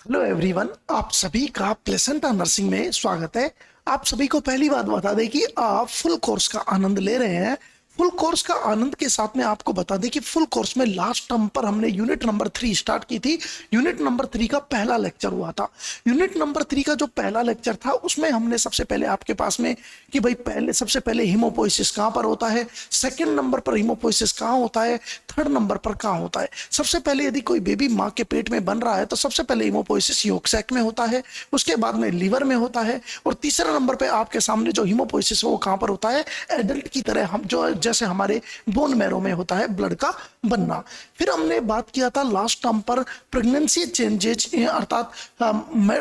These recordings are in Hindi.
हेलो एवरीवन, आप सभी का प्लेसेंटा नर्सिंग में स्वागत है। आप सभी को पहली बात बता दें कि आप फुल कोर्स का आनंद ले रहे हैं। फुल कोर्स का आनंद के साथ में आपको बता दें कि फुल कोर्स में लास्ट टर्म पर हमने यूनिट नंबर 3 स्टार्ट की थी। यूनिट नंबर 3 का पहला लेक्चर हुआ था। यूनिट नंबर 3 का जो पहला लेक्चर था उसमें हमने सबसे पहले आपके पास में कि भाई सबसे पहले हीमोपोइसिस कहाँ पर होता है, सेकंड नंबर पर हीमोपोइसिस कहाँ होता है, थर्ड नंबर पर कहाँ होता है। सबसे पहले यदि कोई बेबी माँ के पेट में बन रहा है तो सबसे पहले हीमोपोइसिस यॉर्क सैक में होता है, उसके बाद में लीवर में होता है, और तीसरे नंबर पे आपके सामने जो हीमोपोइसिस है वो कहाँ पर होता है, एडल्ट की तरह हम जो जैसे हमारे बोन मैरो में होता है ब्लड का बनना। फिर हमने बात किया था लास्ट टर्म पर प्रेगनेंसी चेंजेज, अर्थात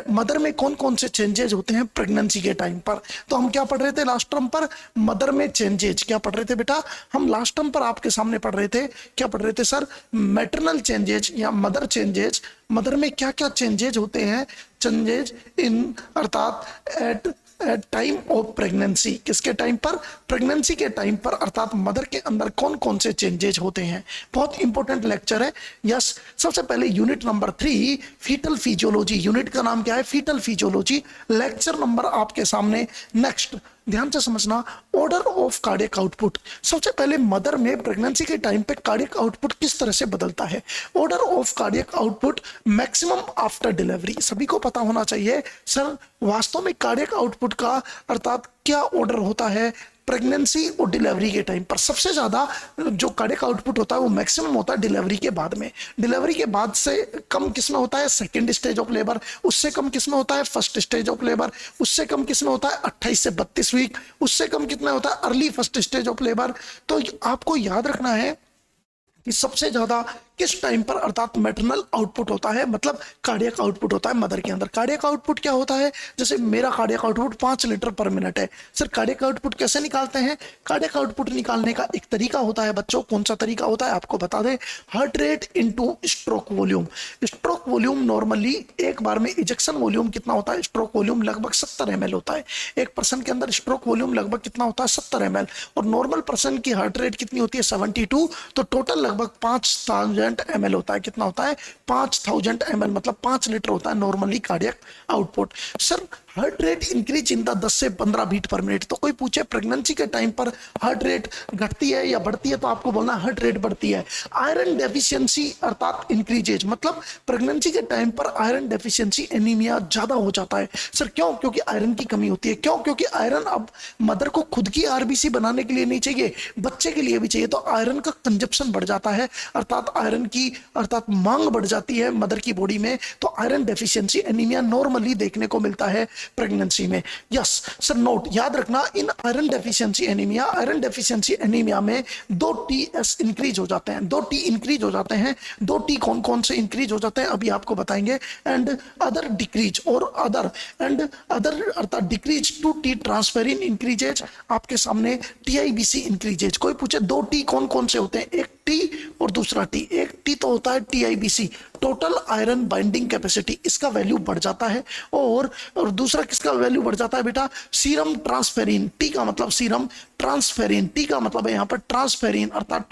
मदर में कौन कौन से चेंजेज होते हैं प्रेगनेंसी के टाइम पर। तो हम क्या पढ़ रहे थे लास्ट टर्म पर, मदर में चेंजेज। क्या पढ़ रहे थे बेटा हम लास्ट टर्म पर आपके सामने पढ़ रहे थे, क्या पढ़ रहे थे सर, मैटरनल चेंजेज या मदर चेंजेज। मदर में क्या क्या चेंजेज होते हैं, चेंजेज इन अर्थात एट टाइम ऑफ प्रेगनेंसी। किसके टाइम पर, प्रेगनेंसी के टाइम पर, अर्थात मदर के अंदर कौन कौन से चेंजेज होते हैं। बहुत इंपॉर्टेंट लेक्चर है। यस, सबसे पहले unit number 3 foetal physiology. Unit का नाम क्या है, फीटल फिजियोलॉजी। लेक्चर नंबर आपके सामने नेक्स्ट, ध्यान से समझना, ऑर्डर ऑफ कार्डियक आउटपुट। सबसे पहले मदर में प्रेगनेंसी के टाइम पे कार्डियक आउटपुट किस तरह से बदलता है। Order of cardiac output maximum after delivery. सभी को पता होना चाहिए सर वास्तव में कार्डियक आउटपुट का अर्थात क्या ऑर्डर होता है प्रेगनेंसी और डिलीवरी के टाइम पर। सबसे ज्यादा जो कार्डियक आउटपुट होता है वो मैक्सिमम होता है डिलीवरी के बाद में। डिलीवरी के बाद से कम किस में होता है, सेकंड स्टेज ऑफ लेबर। उससे कम किस में होता है, फर्स्ट स्टेज ऑफ लेबर। उससे कम किस में होता है, 28 से 32 वीक। उससे कम कितना होता है, early first stage of labour. तो आपको याद रखना है कि सबसे ज्यादा किस टाइम पर अर्थात मैटरनल आउटपुट होता है, मतलब कार्डियक आउटपुट होता है मदर के अंदर। कार्डियक आउटपुट क्या होता है, जैसे मेरा कार्डियक आउटपुट 5 लीटर पर मिनट है। सर कार्डियक आउटपुट कैसे निकालते हैं, कार्डियक आउटपुट निकालने का एक तरीका होता है बच्चों। कौन सा तरीका होता है आपको बता दें, heart rate into stroke volume. Stroke volume normally एक बार में इजेक्शन वॉल्यूम कितना होता है, स्ट्रोक वॉल्यूम लगभग 70 ml होता है। एक पर्सन के अंदर स्ट्रोक वॉल्यूम लगभग कितना होता है, 70 ml। और नॉर्मल पर्सन की हार्ट रेट कितनी होती है, 72। तो टोटल लगभग 5000 ml होता है। कितना होता है, 5000 ml, मतलब 5 लीटर होता है normally cardiac output. Sir heart rate increase in the 10 से 15 बीट पर मिनट। तो कोई पूछे प्रेगनेंसी के टाइम पर हार्ट रेट घटती है या बढ़ती है, तो आपको बोलना हार्ट रेट बढ़ती है। आयरन डेफिशिएंसी अर्थात इंक्रीजेज, मतलब प्रेगनेंसी के टाइम पर आयरन डेफिशिएंसी एनीमिया ज्यादा हो जाता है। सर क्यों, क्योंकि आयरन की कमी होती है। क्यों, क्योंकि आयरन अब मदर को खुद की आरबीसी बनाने के लिए नहीं चाहिए, बच्चे के लिए भी चाहिए। तो आयरन का कंजप्शन बढ़ जाता है, अर्थात आयरन की अर्थात मांग बढ़ जाती है मदर की बॉडी में। तो आयरन डेफिशिएंसी एनीमिया नॉर्मली देखने को मिलता है प्रेगनेंसी में। यस सर, नोट याद रखना, इन iron deficiency anaemia, iron deficiency anaemia में 2 TS इंक्रीज हो जाते हैं। 2 T इंक्रीज हो जाते हैं। 2 T कौन कौन से इंक्रीज हो जाते हैं अभी आपको बताएंगे। एंड अदर डिक्रीज, और अदर एंड अदर अर्थात डिक्रीज 2 T ट्रांसफेरिन इंक्रीजेज। आपके सामने TIBC इंक्रीजेज। कोई पूछे 2 T कौन कौन से होते हैं, एक T और दूसरा T। एक T तो होता है TIBC, total iron binding capacity, इसका वैल्यू बढ़ जाता है। और दूसरा किसका वैल्यू बढ़ जाता है बेटा, सीरम ट्रांसफेरिन। टी का मतलब सीरम ट्रांसफेरिन, टी का मतलब है यहाँ पर ट्रांसफेरिन, अर्थात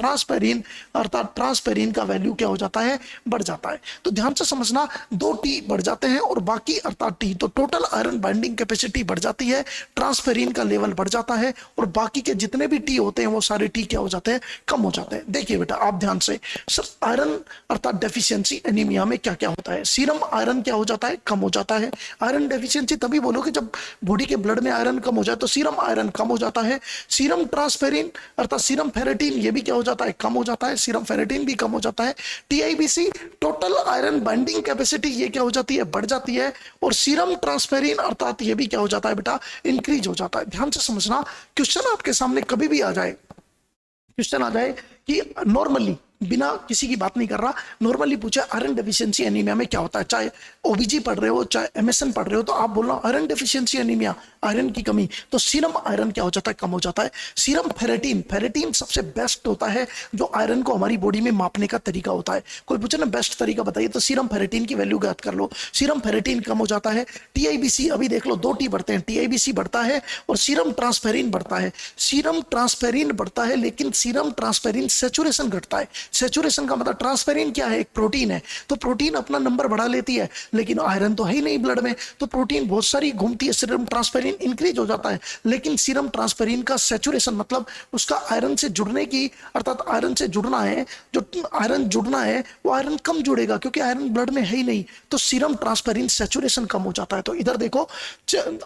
ट्रांसफेरिन का वैल्यू क्या हो जाता है, बढ़ जाता है। तो ध्यान से समझना, 2 T बढ़ जाते हैं और बाकी अर्थात T, तो टोटल आयरन बाइंडिंग कैपेसिटी बढ़ जाती है, ट्रांसफेरिन का लेवल बढ़ जाता है, और बाकी के जितने भी T होते हैं वो सारे T क्या हो जाते हैं, कम हो जाते हैं। देखिए बेटा आप ध्यान से, सर आयरन अर्थात डेफिशिएंसी एनीमिया में क्या क्या होता है, सीरम आयरन क्या हो जाता है, कम हो जाता है। आयरन डेफिशिएंसी तभी बोलोगे जब बॉडी के ब्लड में आयरन कम हो जाए, तो सीरम आयरन कम हो जाता है। सीरम ट्रांसफेरिन अर्थात सीरम फेरेटिन, ये भी क्या हो जाता है, कम हो जाता है। सीरम फेरेटिन भी कम हो जाता है। TIBC total iron binding capacity, ये क्या हो जाती है, बढ़ जाती है। और सीरम ट्रांसफेरिन अर्थात ये भी क्या हो जाता है बेटा, इंक्रीज हो जाता है। ध्यान से समझना, क्वेश्चन आपके सामने कभी भी आ जाए, क्वेश्चन आ जाए कि नॉर्मली, बिना किसी की बात नहीं कर रहा, नॉर्मली पूछे आयरन डेफिशिएंसी एनीमिया में क्या होता है, चाहे OBG पढ़ रहे हो चाहे MSN पढ़ रहे हो, तो आप बोलना आयरन डेफिशिएंसी एनीमिया, आयरन की कमी, तो सीरम आयरन क्या हो जाता है, कम हो जाता है। सीरम फेरेटिन, फेरेटिन सबसे बेस्ट होता है जो आयरन को हमारी बॉडी में मापने का तरीका होता है। कोई पूछे ना बेस्ट तरीका बताइए, तो सीरम फेरेटिन की वैल्यू ज्ञात कर लो। सीरम फेरेटिन कम हो जाता है। TIBC अभी देख लो, 2 T बढ़ते हैं, TIBC बढ़ता है और सीरम ट्रांसफेरिन बढ़ता है। सीरम ट्रांसफेरिन बढ़ता है, लेकिन सीरम ट्रांसफेरिन सेचुरेशन घटता है। सेचुरेशन का मतलब ट्रांसपेरेंट क्या है, एक प्रोटीन है, तो प्रोटीन अपना नंबर बढ़ा लेती है, लेकिन आयरन तो है ही नहीं ब्लड में, तो प्रोटीन बहुत सारी घूमती है, सीरम ट्रांसपेरेंट इंक्रीज हो जाता है, लेकिन सीरम ट्रांसपेरेंट का सेचुरेशन मतलब उसका आयरन से जुड़ने की, अर्थात आयरन से जुड़ना है, जो आयरन जुड़ना है वो आयरन कम जुड़ेगा क्योंकि आयरन ब्लड में है ही नहीं, तो सीरम ट्रांसपेरेंट सेचुरेशन कम हो जाता है। तो इधर देखो,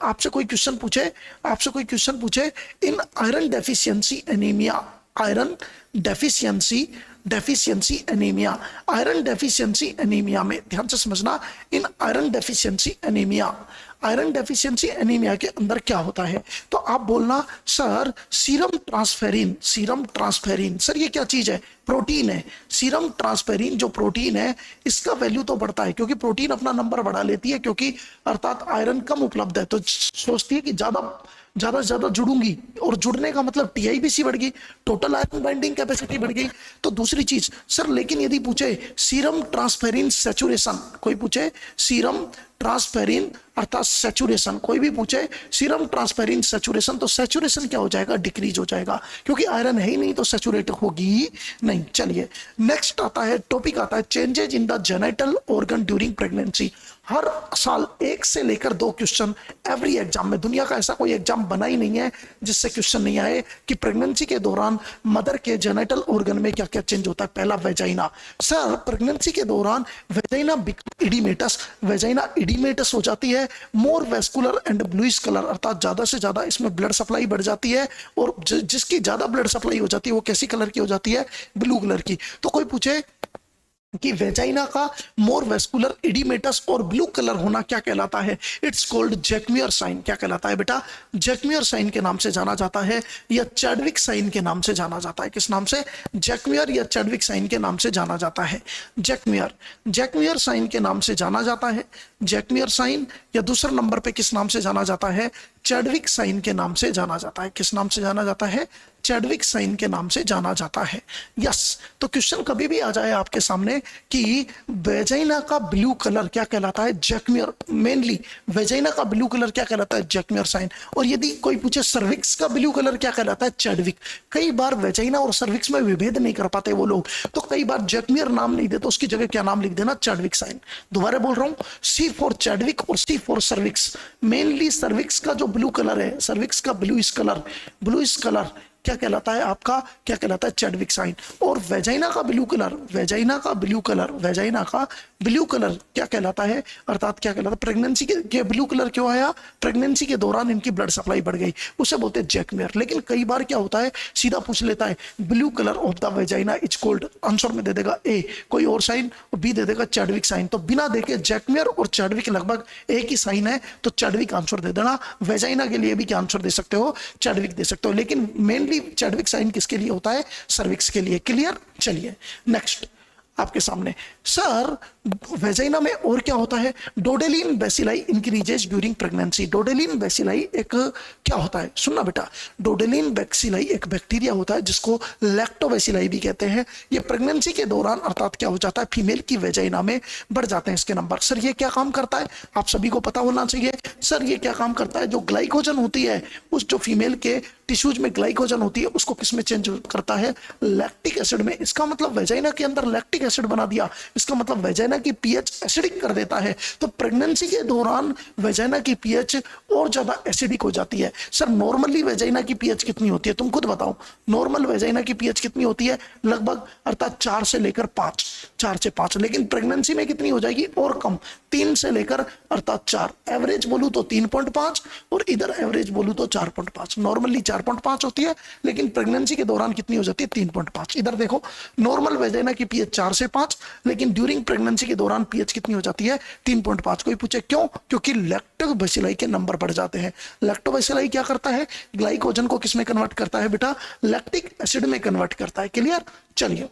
आपसे कोई क्वेश्चन पूछे इन iron deficiency anaemia, iron deficiency deficiency anaemia, iron deficiency anaemia में ध्यान से समझना, इन iron deficiency anaemia, iron deficiency anaemia के अंदर क्या होता है, तो आप बोलना sir serum transferrin, serum transferrin, sir ये क्या चीज है, प्रोटीन है, सीरम ट्रांसफेरिन जो प्रोटीन है इसका वैल्यू तो बढ़ता है क्योंकि प्रोटीन अपना नंबर बढ़ा लेती है, क्योंकि अर्थात आयरन कम उपलब्ध है तो सोचती है कि ज्यादा से ज्यादा जुड़ूंगी, और जुड़ने का मतलब टीआईबीसी बढ़ गई, टोटल आयरन बाइंडिंग कैपेसिटी बढ़ गई। तो दूसरी चीज सर, लेकिन यदि पूछे सीरम ट्रांसफेरिन सेचुरेशन, कोई पूछे सीरम ट्रांसफेरिन अर्थात सेचुरेशन, कोई भी पूछे सीरम ट्रांसफेरिन सेचुरेशन, तो सेचुरेशन क्या हो जाएगा, डिक्रीज हो जाएगा, क्योंकि आयरन है ही नहीं तो सेचुरेट होगी नहीं। चलिए नेक्स्ट आता है, टॉपिक आता है changes in the genital organ during pregnancy. हर साल 1 से लेकर 2 क्वेश्चन एवरी एग्जाम में, दुनिया का ऐसा कोई एग्जाम बना ही नहीं है जिससे क्वेश्चन नहीं आए कि प्रेगनेंसी के दौरान मदर के जेनिटल ऑर्गन में क्या क्या चेंज होता है। पहला वेजाइना, सर प्रेगनेंसी के दौरान वेजाइना इडीमेटस, वेजाइना इडीमेटस हो जाती है, मोर वेस्कुलर एंड ब्लूइश कलर, अर्थात ज्यादा से ज्यादा इसमें ब्लड सप्लाई बढ़ जाती है, और जिसकी ज्यादा ब्लड सप्लाई हो जाती है वो कैसी कलर की हो जाती है, ब्लू कलर की। तो कोई पूछे कि वेजाइना का मोर वेस्कुलर इडीमेटस और ब्लू कलर होना क्या कहलाता है, इट्स कॉल्ड जैकम्यूर साइन। क्या कहलाता है बेटा, जैकम्यूर साइन के नाम से जाना जाता है या चैडविक साइन के नाम से जाना जाता है। किस नाम से, जैकम्यूर या चैडविक साइन के नाम से जाना जाता है। जैकम्यूर, जैकम्यूर साइन के नाम से जाना जाता है, जैकम्यूर साइन, या दूसरे नंबर पे किस नाम से जाना जाता है, चैडविक साइन के नाम से जाना जाता है। किस नाम से जाना जाता है, चैडविक साइन के नाम से जाना जाता है। यस, तो क्वेश्चन कभी भी आ जाए आपके सामने कि वेजाइना का ब्लू कलर क्या कहलाता है, जैकम्यूर, मेनली वेजाइना का ब्लू कलर क्या कहलाता है, जैकम्यूर साइन। और यदि कोई पूछे सर्विक्स का ब्लू कलर क्या कहलाता है, चैडविक। कई बार वेजाइना और सर्विक्स में विभेद नहीं कर पाते वो लोग, तो कई बार जैकम्यूर नाम नहीं देते, उसकी जगह क्या नाम लिख देना, चैडविक साइन। दोबारा बोल रहा हूं, सी फॉर चैडविक और सी फॉर सर्विक्स। मेनली सर्विक्स का जो ब्लू कलर है, सर्विक्स का ब्लूइश कलर क्या कहलाता है आपका, क्या कहलाता है, चैडविक साइन। और वेजाइना का ब्लू कलर, वेजाइना का ब्लू कलर क्या कहलाता है, अर्थात क्या कहलाता है, प्रेगनेंसी के ब्लू कलर क्यों आया, प्रेगनेंसी के दौरान इनकी ब्लड सप्लाई बढ़ गई, उसे बोलते हैं जैकम्यूर। लेकिन कई बार क्या होता है, सीधा पूछ लेता है blue colour of the vagina is called, answer में दे देगा ए कोई और साइन, और बी दे देगा चैडविक साइन। तो बिना देखे जैकम्यूर और चैडविक लगभग एक ही साइन है, तो चैडविक आंसर दे देना। वेजाइना के लिए भी क्या आंसर दे सकते हो, चैडविक दे सकते हो, लेकिन मेनली चैडविक साइन किसके लिए होता है, सर्विक्स के लिए। क्लियर। चलिए नेक्स्ट आपके सामने, सर वेजाइना में और क्या होता है, Doderlein bacilli increases during pregnancy. Doderlein bacilli एक क्या होता है, सुनना बेटा, डोडेलिन बेसिलाई एक बैक्टीरिया होता है जिसको लैक्टोबैसिलाई भी कहते हैं। ये प्रेगनेंसी के दौरान अर्थात क्या हो जाता है, फीमेल की वेजाइना में बढ़ जाते हैं इसके नंबर। सर ये क्या काम करता है, आप सभी को पता होना चाहिए। सर ये क्या काम करता है, जो ग्लाइकोजन होती है, उस जो फीमेल के टिश्यूज में ग्लाइकोजन होती है उसको किसमें चेंज करता है, लैक्टिक एसिड में। इसका मतलब वेजाइना के अंदर लैक्टिक एसिड बना दिया, इसका मतलब वेजाइना की पीएच एसिडिक कर देता है। तो प्रेगनेंसी के दौरान वेजाइना की पीएच और ज्यादा एसिडिक हो जाती है। सर नॉर्मली वेजाइना की पीएच कितनी होती है, तुम खुद बताओ, नॉर्मल वेजाइना की पीएच कितनी होती है, लगभग अर्थात 4 से लेकर 5, 4 से 5, लेकिन प्रेगनेंसी में कितनी हो जाएगी, और कम, 3 से लेकर अर्थात 4। एवरेज बोलूं तो 3.5 और इधर एवरेज बोलूं तो 4.5। नॉर्मली 4.5 होती है, लेकिन प्रेगनेंसी के दौरान कितनी हो जाती है, 3.5। इधर देखो, नॉर्मल वेजाइना की पीएच 4 से 5, लेकिन ड्यूरिंग प्रेगनेंसी के दौरान पीएच कितनी हो जाती है, 3.5। कोई पूछे क्यों, क्योंकि लैक्टोबैसिलाई के नंबर बढ़ जाते हैं। लैक्टोबैसिलाई क्या करता है, ग्लाइकोजन को किसमें कन्वर्ट करता है बेटा, लैक्टिक एसिड में कन्वर्ट करता है। क्लियर। चलिए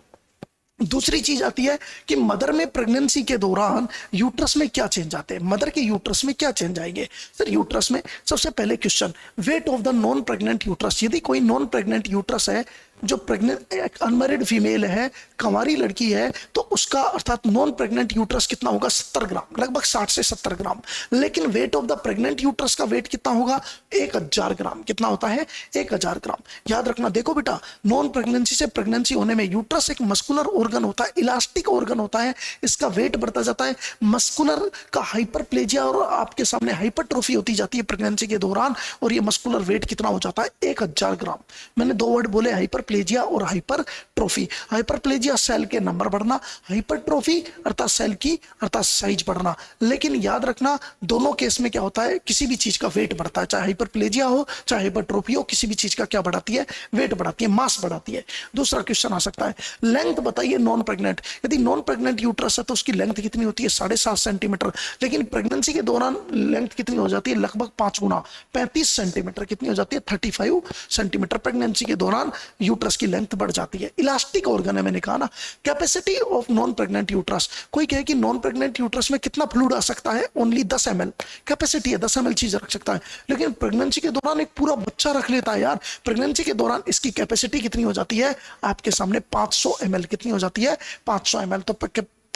दूसरी चीज आती है कि मदर में प्रेगनेंसी के दौरान यूट्रस में क्या चेंज आते हैं, मदर के यूट्रस में क्या चेंज आएंगे। सर यूट्रस में सबसे पहले question, weight of the non pregnant uterus. यदि कोई नॉन प्रेग्नेंट यूट्रस है जो प्रेग्नेंट एक अनमैरिड फीमेल है, कंवारी लड़की है, तो उसका अर्थात नॉन प्रेग्नेंट यूट्रस कितना होगा? 70 ग्राम, लगभग 60 से 70 ग्राम। लेकिन weight of the pregnant uterus का वेट कितना होगा? 1000 ग्राम। कितना होता है? 1000 ग्राम। याद रखना, देखो बेटा, नॉन प्रेगनेंसी से प्रेगनेंसी होने में यूट्रस एक मस्कुलर ऑर्गन होता है, इलास्टिक ऑर्गन होता है, इसका वेट बढ़ता जाता है। मस्कुलर का हाइपरप्लेजिया और आपके सामने हाइपरट्रोफी होती जाती है प्रेगनेंसी के दौरान, और ये मस्कुलर वेट कितना हो जाता है? 1000 ग्राम। मैंने दो वर्ड बोले, हाइपरप्लेजिया और हाइपरट्रोफी। हाइपरप्लेजिया सेल के नंबर बढ़ना, हाइपरट्रोफी अर्थात सेल की अर्थात साइज बढ़ना। लेकिन याद रखना, दोनों केस में क्या होता है? किसी भी चीज का वेट बढ़ता है, चाहे हाइपरप्लेजिया हो चाहे हाइपरट्रोफी हो, किसी भी चीज का क्या बढ़ाती है? वेट बढ़ाती है, मास बढ़ाती है। दूसरा क्वेश्चन आ सकता है, लेंथ बताइए नॉन प्रेग्नेंट। यदि नॉन प्रेग्नेंट यूट्रस है तो उसकी लेंथ कितनी होती है? 7.5 सेंटीमीटर। लेकिन प्रेगनेंसी के दौरान लेंथ कितनी हो जाती है? लगभग 5 गुना, 35 सेंटीमीटर। कितनी हो जाती है? 35 सेंटीमीटर। प्रेगनेंसी के दौरान यूट्रस की लेंथ बढ़ जाती है। इलास्टिक ऑर्गन है, मैंने कहा ना। Capacity of non pregnant uterus, कोई कहे कि नॉन प्रेग्नेंट यूट्रस में कितना फ्लूइड आ सकता है? ओनली 10 ml कैपेसिटी है, 10 ml चीज रख सकता है। लेकिन प्रेगनेंसी के दौरान एक पूरा बच्चा रख लेता है यार। प्रेगनेंसी के दौरान इसकी कैपेसिटी कितनी हो जाती है? आपके सामने 500 ml। कितनी हो जाती है? 500 ml। तो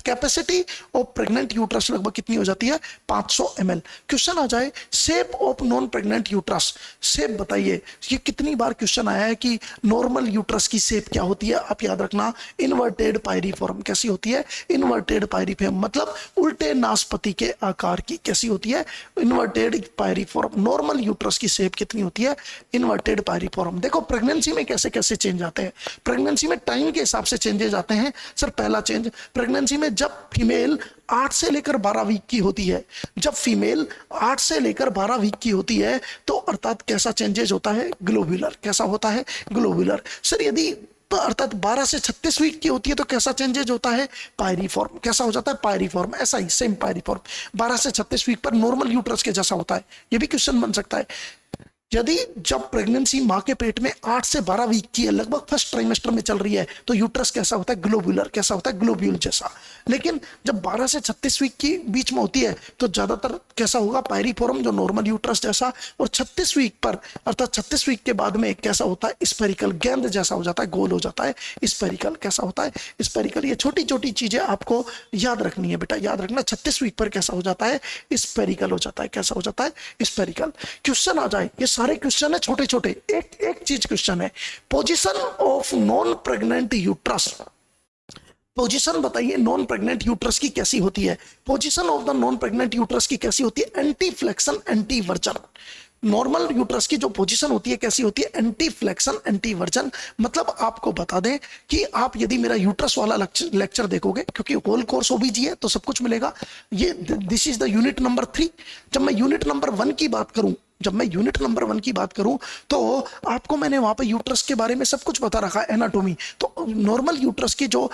कैपेसिटी ऑफ प्रेग्नेंट यूट्रस लगभग कितनी हो जाती है? 500 ml। क्वेश्चन आ जाए, shape of non pregnant uterus. Shape बताइए। ये कितनी बार क्वेश्चन आया है कि नॉर्मल यूट्रस की शेप क्या होती है? आप याद रखना, इन्वर्टेड पायरीफॉर्म। कैसी होती है? इन्वर्टेड पायरीफॉर्म, मतलब उल्टे नाशपाती के आकार की। कैसी होती है? Inverted pyriform. नॉर्मल यूट्रस की शेप कितनी होती है? Inverted pyriform. देखो प्रेगनेंसी में कैसे कैसे चेंज आते हैं। प्रेगनेंसी में टाइम के हिसाब से चेंजेस आते हैं। सर पहला चेंज, प्रेगनेंसी में जब फीमेल 8 से लेकर 12 वीक की होती है, जब फीमेल 8 से लेकर 12 वीक की होती है, तो अर्थात कैसा चेंजेस होता है? ग्लोबुलर। कैसा होता है? ग्लोबुलर। सर यदि अर्थात 12 से 36 वीक की होती है तो कैसा चेंजेस होता है? पायरीफॉर्म। कैसा हो जाता है? पायरीफॉर्म। ऐसा ही सेम पायरीफॉर्म। 12 से 36 वीक पर नॉर्मल यूट्रस के जैसा होता है। ये भी क्वेश्चन बन सकता है। यदि जब प्रेगनेंसी मां के पेट में 8 से 12 वीक की है, लगभग फर्स्ट ट्राइमेस्टर में चल रही है, तो यूट्रस कैसा होता है? ग्लोबुलर। कैसा होता है? ग्लोब्यूल जैसा। लेकिन जब 12 से 36 वीक की बीच में होती है तो ज्यादातर कैसा होगा? पायरीफॉर्म, जो नॉर्मल यूट्रस जैसा। और 36 वीक पर अर्थात 36 वीक के बाद में कैसा होता है? स्पेरिकल, गेंद जैसा हो जाता है, गोल हो जाता है। स्पेरिकल। कैसा होता है? स्पेरिकल। ये छोटी छोटी चीजें आपको याद रखनी है बेटा, याद रखना। 36 वीक पर कैसा हो जाता है? स्पेरिकल हो जाता है। कैसा हो जाता है? स्पेरिकल। क्वेश्चन आ जाए, ये सारे क्वेश्चन है छोटे छोटे। एक एक चीज क्वेश्चन है, position of non pregnant uterus. Position बताइए नॉन प्रेग्नेंट यूट्रस की कैसी होती है? Position of the non pregnant uterus की कैसी होती है? Anti flexion, anti version. Normal uterus की जो पोजीशन होती है कैसी होती है? Anti flexion, anti version. मतलब आपको बता दें कि आप यदि मेरा यूट्रस वाला लेक्चर देखोगे, क्योंकि होल कोर्स ओबीजी है तो सब कुछ मिलेगा। ये this is the unit number 3। जब मैं यूनिट नंबर 1 की बात करूं, जब मैं यूनिट नंबर 1 की बात करूं, तो आपको मैंने वहां पे यूट्रस के बारे में सब कुछ बता रखा है, एनाटॉमी। तो नॉर्मल यूट्रस की जो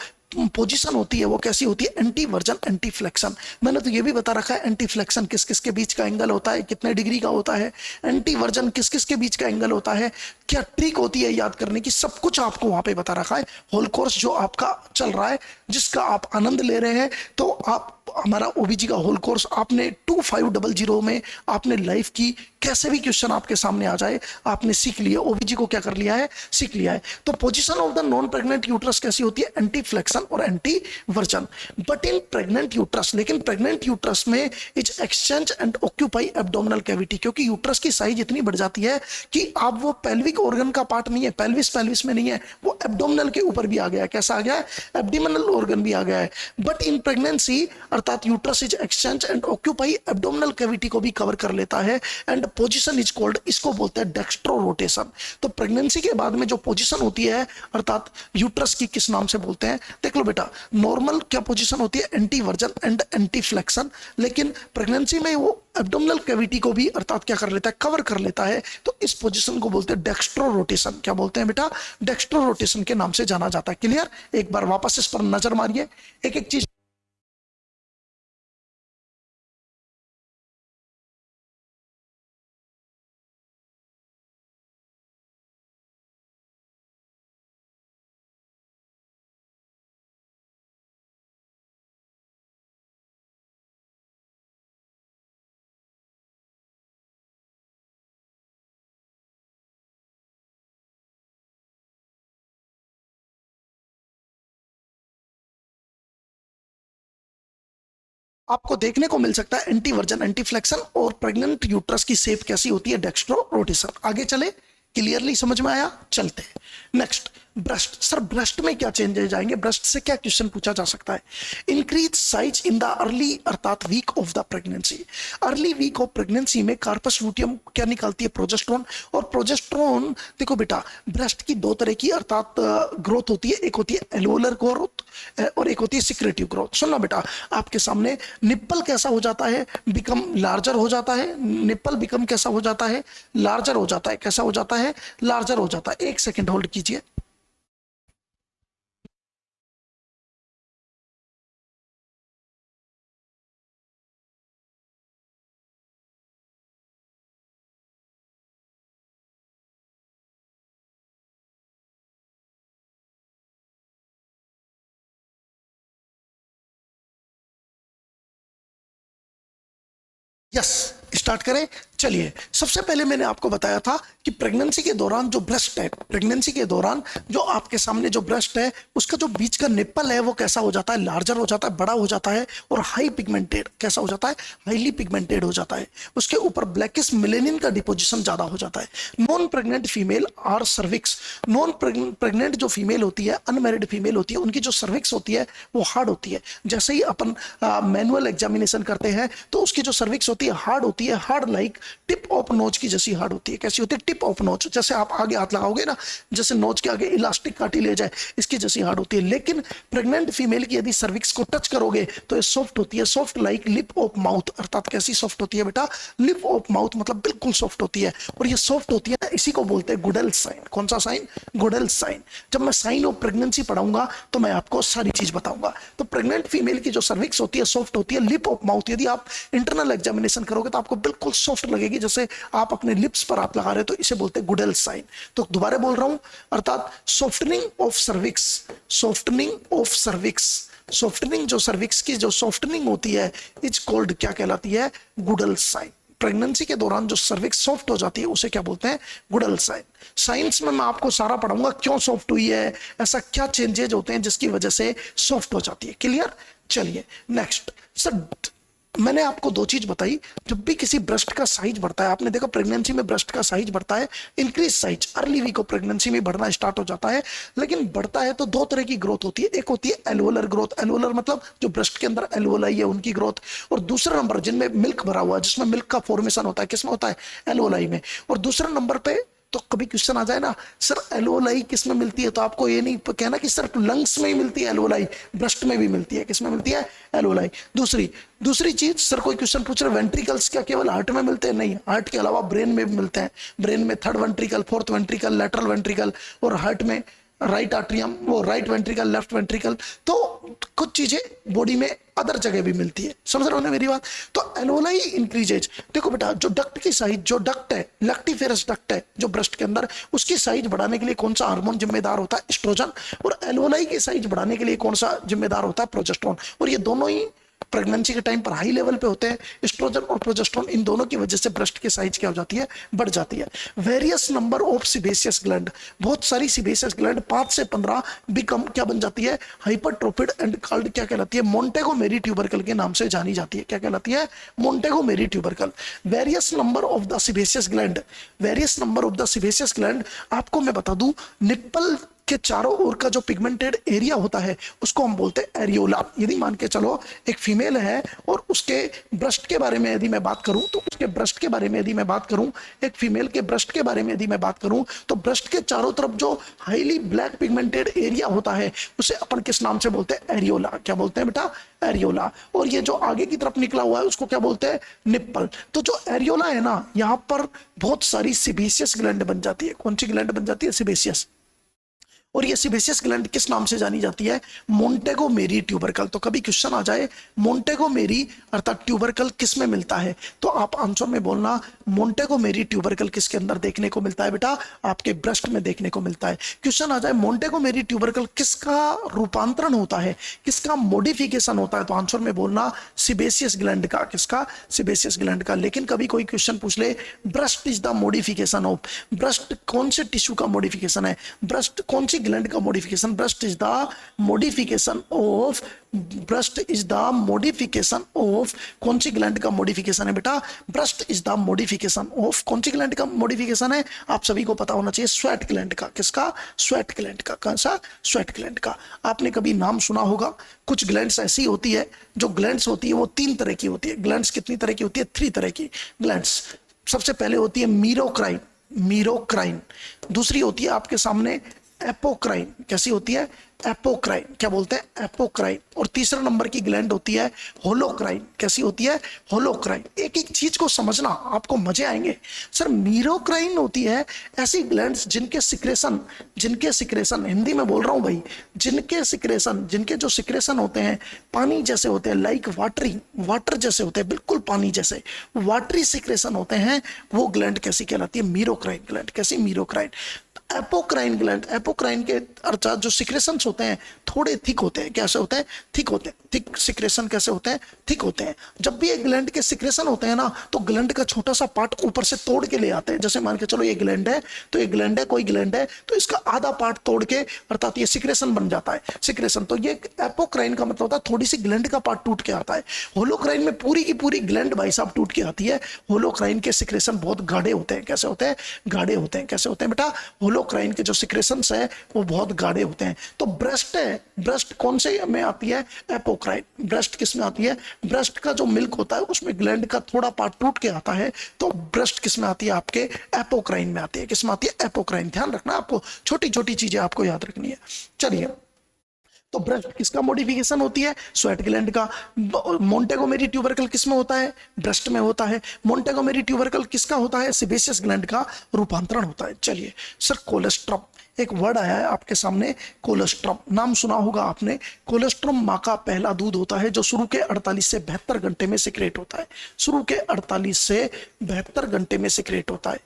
पोजीशन होती है वो कैसी होती है? Anti version, anti flexion. मैंने तो ये भी बता रखा है एंटी फ्लेक्शन किस किस के बीच का एंगल होता है, कितने डिग्री का होता है। एंटी वर्जन किस किस के बीच का एंगल होता है, क्या ट्रिक होती है याद करने की, सब कुछ आपको वहां पे बता रखा है। होल कोर्स जो आपका चल रहा है, जिसका आप आनंद ले रहे हैं, तो आप हमारा ओबीजी का होल कोर्स आपने 2500 में आपने लाइफ की कैसे भी क्वेश्चन आपके सामने आ जाए आपने सीख लिया। ओबीजी को क्या कर लिया है? सीख लिया है। तो position of the non pregnant uterus कैसी होती है? एंटी फ्लेक्शन और anti version. But in pregnant uterus, लेकिन प्रेग्नेंट यूट्रस में is exchange and occupy abdominal cavity, क्योंकि यूट्रस की साइज इतनी बढ़ जाती है कि अब वो पेल्विक ऑर्गन का पार्ट नहीं है, पेल्विस पेल्विस में नहीं है, वो एब्डोमिनल के ऊपर भी आ गया है। कैसा आ गया है? एब्डोमिनल ऑर्गन भी आ गया है। बट इन प्रेगनेंसी अर्थात uterus is exchange and occupy abdominal cavity को भी कवर कर लेता है। एंड पोजीशन इज कॉल्ड, इसको बोलते हैं डेक्स्ट्रो रोटेशन। तो प्रेगनेंसी के बाद में जो पोजीशन होती है अर्थात यूट्रस की, किस नाम से बोलते हैं? देख लो बेटा, नॉर्मल क्या पोजीशन होती है? Anti version and anti flexion. लेकिन प्रेगनेंसी में वो एब्डोमिनल कैविटी को भी अर्थात क्या कर लेता है? कवर कर लेता है। तो इस पोजीशन को बोलते हैं डेक्स्ट्रो रोटेशन। क्या बोलते हैं बेटा? डेक्स्ट्रो रोटेशन के नाम से जाना जाता है। क्लियर? एक बार वापस इस पर नजर मारिए, एक एक चीज आपको देखने को मिल सकता है एंटीवर्जन, एंटीफ्लेक्शन और प्रेग्नेंट यूट्रस की शेप कैसी होती है, डेक्स्ट्रो रोटेशन। आगे चले, क्लियरली समझ में आया? चलते हैं नेक्स्ट। ब्रेस्ट, सर ब्रेस्ट में क्या चेंजेस आएंगे, ब्रेस्ट से क्या क्वेश्चन पूछा जा सकता है? Increase size in the early अर्थात week of the pregnancy. Early week of pregnancy में कार्पस लूटियम क्या निकालती है, प्रोजेस्टेरोन। और प्रोजेस्टेरोन देखो बेटा, ब्रेस्ट की दो तरह की अर्थात ग्रोथ होती है, एक होती है एल्वोलर ग्रोथ और एक होती है सिक्रेटिव ग्रोथ। सुनना बेटा, आपके सामने निप्पल कैसा हो जाता है, बिकम लार्जर हो जाता है। निप्पल बिकम कैसा हो जाता है, लार्जर हो जाता है। कैसा हो जाता है, लार्जर हो जाता है। एक सेकेंड होल्ड कीजिए। यस, स्टार्ट करें। चलिए, सबसे पहले मैंने आपको बताया था कि प्रेगनेंसी के दौरान जो ब्रेस्ट है, प्रेगनेंसी के दौरान जो आपके सामने जो ब्रेस्ट है उसका जो बीच का निप्पल है वो कैसा हो जाता है, लार्जर हो जाता है, बड़ा हो जाता है और हाई पिगमेंटेड कैसा हो जाता है, हाईली पिगमेंटेड हो जाता है। उसके ऊपर ब्लैकिश मेलेनिन का डिपोजिशन ज्यादा हो जाता है। Non pregnant female or cervix, non pregnant जो फीमेल होती है, अनमेरिड फीमेल होती है, उनकी जो सर्विक्स होती है वो हार्ड होती है। जैसे ही अपन मैनुअल एग्जामिनेशन करते हैं तो उसकी जो सर्विक्स होती है हार्ड होती है, hard like tip of nose की जैसी हार्ड होती है। कैसी होती है, टिप ऑफ नोज, जैसे आप आगे हाथ लगाओगे ना, जैसे नोज के आगे इलास्टिक काटी ले जाए, इसकी जैसी हार्ड होती है। लेकिन प्रेग्नेंट फीमेल की यदि सर्विक्स को टच करोगे तो ये सॉफ्ट होती है, soft like lip of mouth. अर्थात कैसी सॉफ्ट होती है बेटा, लिप ऑफ माउथ, मतलब बिल्कुल सॉफ्ट होती है। और ये सॉफ्ट होती है ना, इसी को बोलते हैं गुडेल साइन। कौन सा साइन, गुडेल साइन। जब मैं साइन ऑफ प्रेगनेंसी पढ़ाऊंगा तो मैं आपको सारी चीज बताऊंगा। तो प्रेग्नेंट फीमेल की जो सर्विक्स होती है सॉफ्ट होती है, लिप ऑफ माउथ। यदि आप इंटरनल एग्जामिनेशन करोगे तो आपको बिल्कुल सॉफ्ट लगेगी, जैसे आप अपने लिप्स पर हाथ लगा रहे हो, तो इसे बोलते हैं गुडेल साइन। तो दोबारा बोल रहा हूं, अर्थात softening of cervix, softening of cervix, softening जो सर्विक्स की जो सॉफ्टनिंग होती है इज कॉल्ड, क्या कहलाती है, गुडेल साइन। प्रेगनेंसी के दौरान जो सर्विक्स सॉफ्ट हो जाती है उसे क्या बोलते हैं, गुडेल साइन। साइंस में मैं आपको सारा पढ़ाऊंगा, क्यों सॉफ्ट हुई है, ऐसा क्या चेंजेज होते हैं जिसकी वजह से सॉफ्ट हो जाती है। क्लियर? चलिए नेक्स्ट। सर मैंने आपको दो चीज बताई, जब भी किसी ब्रेस्ट का साइज बढ़ता है, आपने देखा प्रेगनेंसी में ब्रेस्ट का साइज बढ़ता है, increase size early week of pregnancy में बढ़ना स्टार्ट हो जाता है। लेकिन बढ़ता है तो दो तरह की ग्रोथ होती है, एक होती है एल्वोलर ग्रोथ, एल्वोलर मतलब जो ब्रेस्ट के अंदर एल्वोलाई है उनकी ग्रोथ, और दूसरा नंबर जिनमें मिल्क भरा हुआ है, जिसमें मिल्क का फॉर्मेशन होता है, किसमें होता है, एल्वोलाई में। और दूसरे नंबर पे तो कभी क्वेश्चन आ जाए ना, सर एल्वोलाई किस में मिलती है, तो आपको ये नहीं कहना कि सर लंग्स में ही मिलती है एल्वोलाई, ब्रेस्ट में भी मिलती है। किस में मिलती है, एल्वोलाई। दूसरी चीज, सर कोई क्वेश्चन पूछ रहे वेंट्रिकल्स क्या केवल हार्ट में मिलते हैं? नहीं, हार्ट के अलावा ब्रेन में भी मिलते हैं। ब्रेन में third ventricle, fourth ventricle, lateral ventricle, और हार्ट में राइट आर्ट्रियम, वो राइट वेंट्रिकल, लेफ्ट वेंट्रिकल। तो कुछ चीजें बॉडी में अदर जगह भी मिलती है। समझ रहे हो ना मेरी बात? तो एल्वोलाई इंक्रीजेज, देखो बेटा जो डक्ट की साइज, जो डक्ट है, लैक्टिफेरस डक्ट है जो ब्रेस्ट के अंदर, उसकी साइज बढ़ाने के लिए कौन सा हार्मोन जिम्मेदार होता है, एस्ट्रोजन। और एल्वोलाई की साइज बढ़ाने के लिए कौन सा जिम्मेदार होता है, प्रोजेस्टेरोन। और ये दोनों ही प्रेगनेंसी के टाइम पर हाई लेवल पे होते हैं, एस्ट्रोजन और प्रोजेस्टेरोन। इन दोनों की वजह से ब्रेस्ट की साइज क्या हो जाती है, बढ़ जाती है। Various number of sebaceous gland, बहुत सारी सिबेशियस ग्लैंड 5 से 15 बिकम क्या बन जाती है, हाइपरट्रोफिड एंड कॉल्ड क्या कहलाती है, मोंटेगोमेरी ट्यूबरकल के नाम से जानी जाती है। क्या कहलाती है, Montgomery tubercle. Various number of the sebaceous gland, various number of the sebaceous gland, आपको मैं बता दूं, निप्पल के चारों ओर का जो पिगमेंटेड एरिया होता है उसको हम बोलते हैं एरियोला। यदि मान के चलो एक फीमेल है और उसके ब्रेस्ट के बारे में यदि मैं बात करूं, तो उसके ब्रेस्ट के बारे में यदि मैं बात करूं, एक फीमेल के ब्रेस्ट के बारे में यदि मैं बात करूं, तो ब्रेस्ट के चारों तरफ जो हाईली ब्लैक पिगमेंटेड एरिया होता है उसे अपन किस नाम से बोलते हैं, एरियोला। क्या बोलते हैं बेटा, एरियोला। और ये जो आगे की तरफ निकला हुआ है उसको क्या बोलते हैं, निप्पल। तो जो एरियोला है ना, यहां पर बहुत सारी सिबेशियस ग्लैंड बन जाती है। कौन सी ग्लैंड बन जाती है, सिबेशियस। और ये सिबेशियस ग्लैंड किस नाम से जानी जाती है, मोंटेगोमेरी ट्यूबरकल। तो कभी क्वेश्चन आ जाए मोंटेगोमेरी अर्थात ट्यूबरकल किस में मिलता है, तो आप आंसर में बोलना मोंटेगोमेरी ट्यूबरकल किसके अंदर देखने को मिलता है बेटा, आपके ब्रेस्ट में देखने को मिलता है। क्वेश्चन आ जाए मोंटेगोमेरी ट्यूबरकल किसका रूपांतरण होता है, किसका मॉडिफिकेशन होता है, तो आंसर में बोलना सिबेशियस ग्लैंड का। किसका, सिबेशियस ग्लैंड का। लेकिन कभी कोई क्वेश्चन पूछ ले breast is the modification of, breast कौन से टिश्यू का मॉडिफिकेशन है, ब्रेस्ट कौन सी ग्लैंड का modification? Breast is the modification of, breast is the modification of कौन सी ग्लैंड का मॉडिफिकेशन है बेटा? Breast is the modification of कौन सी ग्लैंड का मॉडिफिकेशन है? आप सभी को पता होना चाहिए, स्वेट ग्लैंड का। किसका? स्वेट ग्लैंड का। कौन सा? स्वेट ग्लैंड का। आपने कभी नाम सुना होगा, कुछ ग्लैंड्स ऐसी होती है, जो ग्लैंड्स होती है वो 3 तरह की होती है। ग्लैंड्स कितनी तरह की होती है? 3 तरह की ग्लैंड्स। सबसे पहले होती है मीरोक्राइन, मीरोक्राइन। दूसरी होती है आपके सामने एपोक्राइन। कैसी होती है? एपोक्राइन। क्या बोलते हैं? एपोक्राइन। और तीसरा नंबर की ग्लैंड होती है होलोक्राइन। कैसी होती है? होलोक्राइन। एक एक चीज को समझना, आपको मजे आएंगे। सर मीरोक्राइन होती है ऐसी ग्लैंड्स जिनके सिक्रेशन हिंदी में बोल रहा हूं भाई, जिनके जो सिक्रेशन होते हैं पानी जैसे होते हैं, लाइक वाटर जैसे होते हैं, बिल्कुल पानी जैसे वाटरी सिक्रेशन होते हैं, वो ग्लैंड कैसी कहलाती है? मीरोक्राइन ग्लैंड। कैसी? मीरोक्राइन। एपोक्राइन ग्लैंड, एपोक्राइन के अर्थात जो सिक्रेशंस होते हैं थोड़े थिक होते हैं। कैसे होते हैं? थिक होते हैं। थिक सिक्रेशन कैसे होते हैं? थिक होते हैं। जब भी एक ग्लैंड के सिक्रेशन होते हैं ना, तो ग्लैंड का छोटा सा पार्ट ऊपर से तोड़ के ले आते हैं। जैसे मान के चलो ये ग्लैंड है, तो ये ग्लैंड है, कोई ग्लैंड है, तो इसका आधा पार्ट तोड़ के अर्थात ये सिक्रेशन बन जाता है। सिक्रेशन तो ये एपोक्राइन का मतलब होता है थोड़ी सी ग्लैंड का पार्ट टूट के आता है। होलोक्राइन में पूरी की पूरी ग्लैंड भाई साहब टूट के आती है। होलोक्राइन के सिक्रेशन बहुत गाढ़े होते हैं। कैसे होते हैं? गाढ़े होते हैं। कैसे होते हैं बेटा? होलोक्राइन के जो सिक्रेशंस है वो बहुत गाढ़े होते हैं। तो ब्रेस्ट है, ब्रेस्ट कौन से में आती है? एपोक्राइन। ब्रेस्ट किस में आती है? ब्रेस्ट का जो मिल्क होता है उसमें ग्लैंड का थोड़ा पार्ट टूट के आता है, तो ब्रेस्ट किस में आती है? आपके एपोक्राइन में आती है। किस में आती है? एपोक्राइन। ध्यान रखना, आपको छोटी छोटी चीजें आपको याद रखनी है। चलिए, तो ब्रेस्ट किसका मॉडिफिकेशन होती है? स्वेट ग्लैंड का। मोंटेगोमेरी ट्यूबरकल किस में होता है? ब्रेस्ट में होता है। मोंटेगोमेरी ट्यूबरकल किसका होता है? सेबेसियस ग्लैंड का रूपांतरण होता है। चलिए सर, कोलेस्ट्रम, एक वर्ड आया है आपके सामने, कोलेस्ट्रम। नाम सुना होगा आपने। कोलेस्ट्रम माँ का पहला दूध होता है जो शुरू के 48 से 72 घंटे में सिक्रेट होता है। शुरू के 48 से 72 घंटे में सिक्रेट होता है।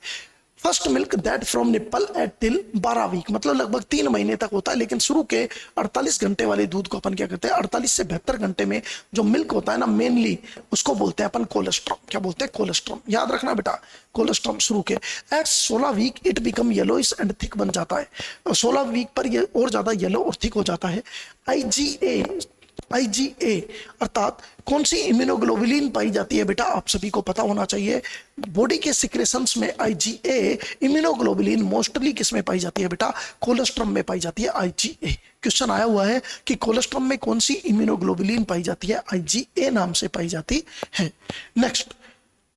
First milk that from nipple at till 12 week, मतलब लगभग 3 महीने तक होता है। लेकिन शुरू के 48 घंटे वाले दूध को अपन क्या कहते हैं? 48 से 72 घंटे में जो मिल्क होता है ना, मेनली उसको बोलते हैं अपन कोलेस्ट्रॉम। क्या बोलते हैं? कोलेस्ट्रॉम। याद रखना बेटा, कोलेस्ट्रॉम शुरू के at 16 week it become yellowish and thick बन जाता है। 16 वीक पर ये और ज्यादा येलो और थिक हो जाता है। आईजीए अर्थात कौन सी इम्यूनोग्लोबुलिन पाई जाती है बेटा? आप सभी को पता होना चाहिए। बॉडी के सिक्रेशंस में आईजीए इम्यूनोग्लोबुलिन मोस्टली किस में पाई जाती है बेटा? कोलेस्ट्रम में पाई जाती है आईजीए। क्वेश्चन आया हुआ है कि कोलेस्ट्रम में कौन सी इम्यूनोग्लोबुलिन पाई जाती है? आईजीए नाम से पाई जाती है। नेक्स्ट,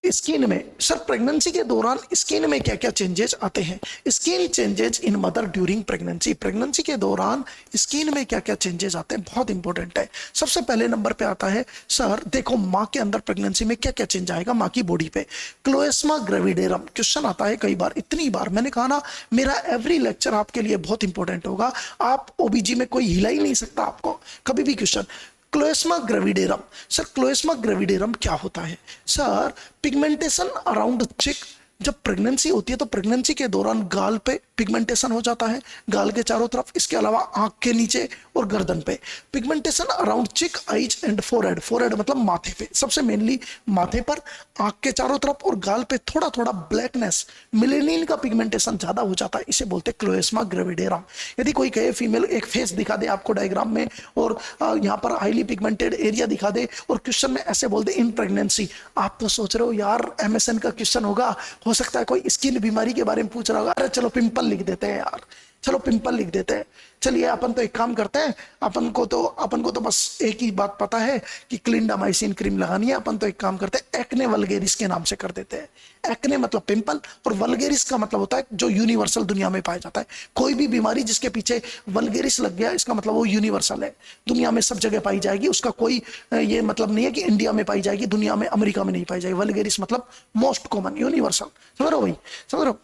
स्किन में। सर प्रेगनेंसी के दौरान स्किन में क्या क्या चेंजेस आते हैं? Skin changes in mother during pregnancy. Pregnancy के दौरान स्किन में क्या क्या चेंजेस आते हैं? बहुत इंपॉर्टेंट है। सबसे पहले नंबर पे आता है, सर देखो माँ के अंदर प्रेगनेंसी में क्या क्या चेंज आएगा माँ की बॉडी पे? क्लोएस्मा ग्रेविडेरम। क्वेश्चन आता है कई बार, इतनी बार मैंने कहा ना, मेरा एवरी लेक्चर आपके लिए बहुत इंपॉर्टेंट होगा। आप ओबीजी में कोई हिला ही नहीं सकता आपको कभी भी क्वेश्चन। क्लोएस्मा ग्रेविडेरम। सर क्लोएस्मा ग्रेविडेरम क्या होता है? सर पिगमेंटेशन अराउंड चिक। जब प्रेगनेंसी होती है तो प्रेगनेंसी के दौरान गाल पे पिगमेंटेशन हो जाता है, गाल के चारों तरफ। इसके अलावा आंख के नीचे और गर्दन पे। पिगमेंटेशन अराउंड चिक, आईज एंड फोरहेड। फोरहेड मतलब माथे पे, सबसे मेनली माथे पर, आंख के चारों तरफ और गाल पे थोड़ा थोड़ा ब्लैकनेस, मिलेनिन का पिगमेंटेशन ज्यादा हो जाता है। इसे बोलते हैं क्लोएस्मा ग्रेविडेरम। यदि कोई कहे फीमेल एक फेस दिखा दे आपको डायग्राम में और यहाँ पर हाईली पिगमेंटेड एरिया दिखा दे और क्वेश्चन में ऐसे बोल दे इन प्रेगनेंसी, आप तो सोच रहे हो यार एमएसएन का क्वेश्चन होगा, हो सकता है कोई स्किन बीमारी के बारे में पूछ रहा होगा। अरे चलो पिंपल लिख देते हैं यार, चलो पिंपल लिख देते हैं। चलिए अपन तो एक काम करते हैं, अपन को तो बस एक ही बात पता है कि क्लिंडामाइसिन क्रीम लगानी है। अपन तो एक काम करते हैं, एक्ने वल्गेरिस के नाम से कर देते हैं। एक्ने मतलब पिंपल और वल्गेरिस का मतलब होता है जो यूनिवर्सल दुनिया में पाया जाता है। कोई भी बीमारी जिसके पीछे वल्गेरिस लग गया, इसका मतलब वो यूनिवर्सल है, दुनिया में सब जगह पाई जाएगी। उसका कोई ये मतलब नहीं है कि इंडिया में पाई जाएगी, दुनिया में अमेरिका में नहीं पाई जाएगी। वल्गेरिस मतलब मोस्ट कॉमन, यूनिवर्सल। समझ रहे हो भाई? समझ रहे हो?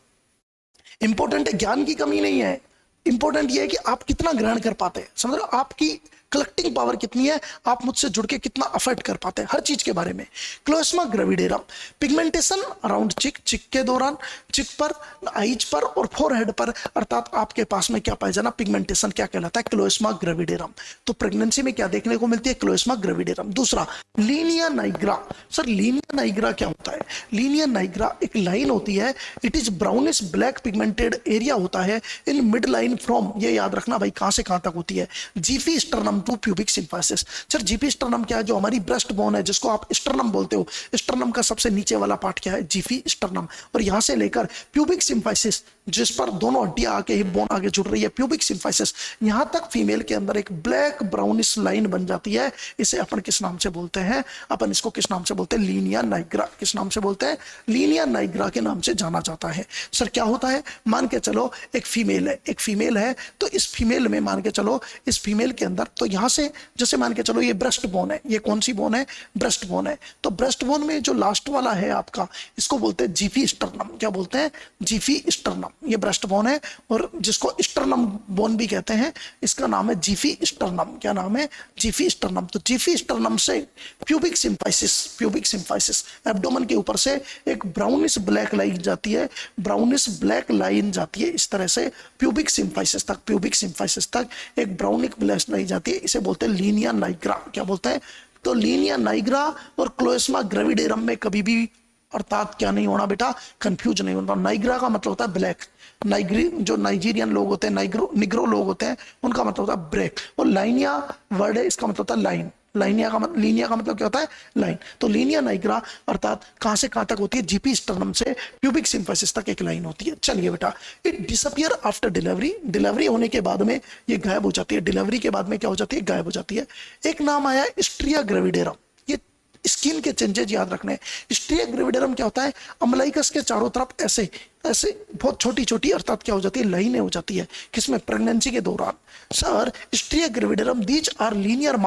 इंपॉर्टेंट है, ज्ञान की कमी नहीं है। इंपॉर्टेंट ये है कि आप कितना ग्रहण कर पाते हैं। समझ रहे हो? आपकी कलेक्टिंग पावर कितनी है, आप मुझसे जुड़ के कितना अफर्ट कर पाते हैं, हर चीज के बारे में। क्लोएस्मा ग्रेविडेरम, पिगमेंटेशन अराउंड चिक, चिक के दौरान, चिक पर, आइज पर और फोरहेड पर, अर्थात आपके पास में क्या पाया जाना, पिगमेंटेशन क्या कहलाता है, क्लोएस्मा ग्रेविडेरम। तो प्रेगनेंसी में क्या देखने को मिलती है, क्लोएस्मा ग्रेविडेरम। दूसरा linea nigra. Sir linea nigra क्या होता है, लीनिया नाइग्रा एक लाइन होती है, it is brownish black pigmented area होता है इन मिड लाइन फ्रॉम, ये याद रखना भाई कहां से कहां तक होती है, xiphisternum to pubic symphysis. Sir xiphisternum क्या है, जो हमारी ब्रेस्ट बोन है जिसको आप स्टर्नम बोलते हो, स्टर्नम का सबसे नीचे वाला पार्ट क्या है, जीफी स्टर्नम, और यहां से लेकर प्यूबिक सिम्फाइसिस जिस पर दोनों हड्डियां आके हिप बोन आगे जुड़ रही है, प्यूबिक सिम्फाइसिस, यहां तक फीमेल के अंदर एक ब्लैक ब्राउनिश लाइन बन जाती है। इसे अपन किस नाम से बोलते हैं, अपन इसको किस नाम से बोलते हैं, लीनिया नाइग्रा। किस नाम से बोलते हैं, लीनिया नाइग्रा के नाम से जाना जाता है। सर क्या होता है, मान के चलो एक फीमेल है, एक फीमेल है, तो इस फीमेल में मान के चलो, इस फीमेल के अंदर, तो यहां से जैसे मान के चलो ये ब्रेस्ट बोन है, ये कौन सी बोन है, ब्रेस्ट बोन है, तो ब्रेस्ट बोन में जो लास्ट वाला है आपका, इसको बोलते हैं जीफी स्टर्नम। क्या बोलते हैं, जीफी स्टर्नम। ये ब्रेस्ट बोन है और जिसको स्टर्नम बोन भी कहते हैं, इसका नाम है जीफी स्टर्नम। क्या नाम है, जीफी स्टर्नम। तो जीफी स्टर्नम से pubic symphysis, pubic symphysis abdomen के ऊपर से एक ब्राउनिश ब्लैक लाइन जाती है, ब्राउनिश ब्लैक लाइन जाती है इस तरह से प्यूबिक सिम्फाइसिस तक, प्यूबिक सिम्फाइसिस तक एक ब्राउनिक ब्लैक लाइन जाती है, इसे बोलते हैं लीनिया नाइग्रा। क्या बोलते हैं, तो लीनिया नाइग्रा और क्लोएस्मा ग्रेविडेरम में कभी भी अर्थात क्या नहीं होना बेटा, कंफ्यूज नहीं होना। नाइग्रा का मतलब होता है ब्लैक, नाइग्री जो नाइजीरियन लोग होते हैं, निग्रो लोग होते हैं, उनका मतलब होता है ब्रेक, और लाइनिया वर्ड है, इसका मतलब होता है लाइन। लीनिया का मतलब क्या होता है, लाइन। तो लीनिया नाइग्रा अर्थात कहां से कहां तक होती है, जीपी स्टर्नम से प्यूबिक सिम्फाइसिस तक एक लाइन होती है। चलिए बेटा, it disappear after delivery, delivery होने के बाद में ये गायब हो जाती है, डिलीवरी के बाद में क्या हो जाती है, गायब हो जाती है। एक नाम आया स्ट्रिया ग्रेविडेरम, ये स्किन के चेंजेस याद रखने। स्ट्रिया ग्रेविडेरम क्या होता है, अम्लाइकस के चारों तरफ ऐसे ऐसे बहुत छोटी छोटी अर्थात क्या हो जाती है, लाइनें हो जाती है, किसमें, प्रेगनेंसी के दौरान। Sir striae gravidarum these are linear